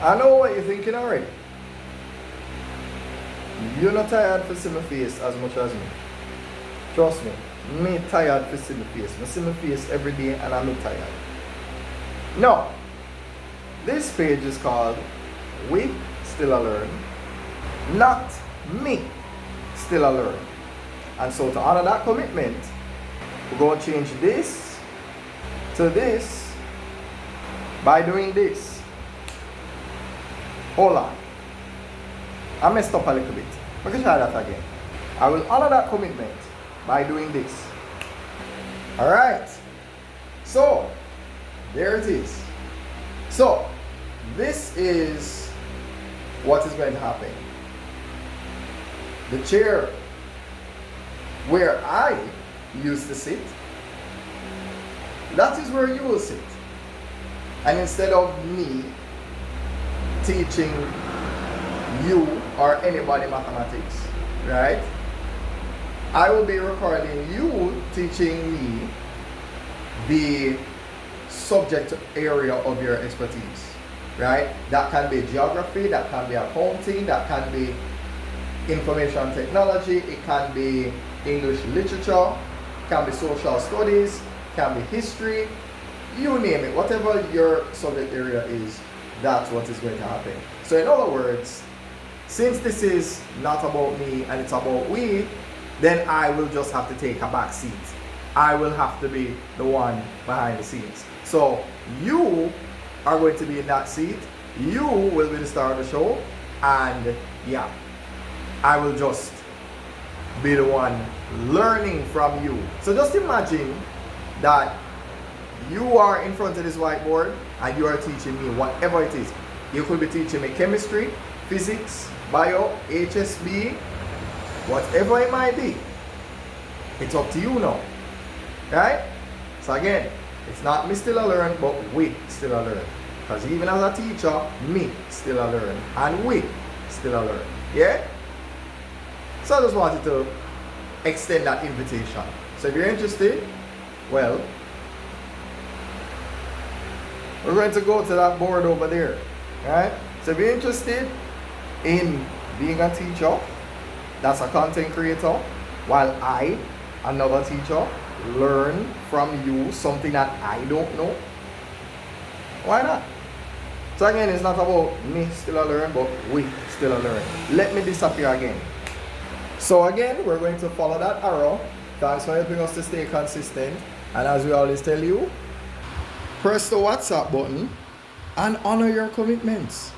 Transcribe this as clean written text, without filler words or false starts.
I know what you're thinking already. You're not tired to see my face as much as me. Trust me. Me tired to see my face. I see my face every day and I'm not tired. No. This page is called We Still A Learn. Not me still a learn. And so to honor that commitment, we're going to change this to this by doing this. Hold on. I messed up a little bit. We can try that again. I will honor that commitment by doing this. Alright. So, there it is. So, this is what is going to happen. The chair where I used to sit, that is where you will sit. And instead of me teaching you or anybody mathematics, right? I will be recording you teaching me the subject area of your expertise, right? That can be geography, that can be accounting, that can be information technology, it can be English literature, can be social studies, can be history, you name it. Whatever your subject area is, that's what is going to happen. So in other words, since this is not about me and it's about we, then I will just have to take a back seat. I will have to be the one behind the scenes. So you are going to be in that seat. You will be the star of the show. And yeah, I will just be the one learning from you. So just imagine that you are in front of this whiteboard and you are teaching me whatever it is. You could be teaching me chemistry, physics, bio, HSB, whatever it might be. It's up to you now. Right? So again, it's not me still a learn, but we still a learn. Because even as a teacher, me still a learn. And we still a learn. Yeah? So I just wanted to extend that invitation. So if you're interested, well, we're going to go to that board over there. Right? So if you're interested in being a teacher, that's a content creator, while I, another teacher, learn from you something that I don't know, why not? So again, it's not about me still a learn, but we still a learn. Let me disappear again. So again, we're going to follow that arrow. Thanks for helping us to stay consistent. And as we always tell you, press the WhatsApp button and honor your commitments.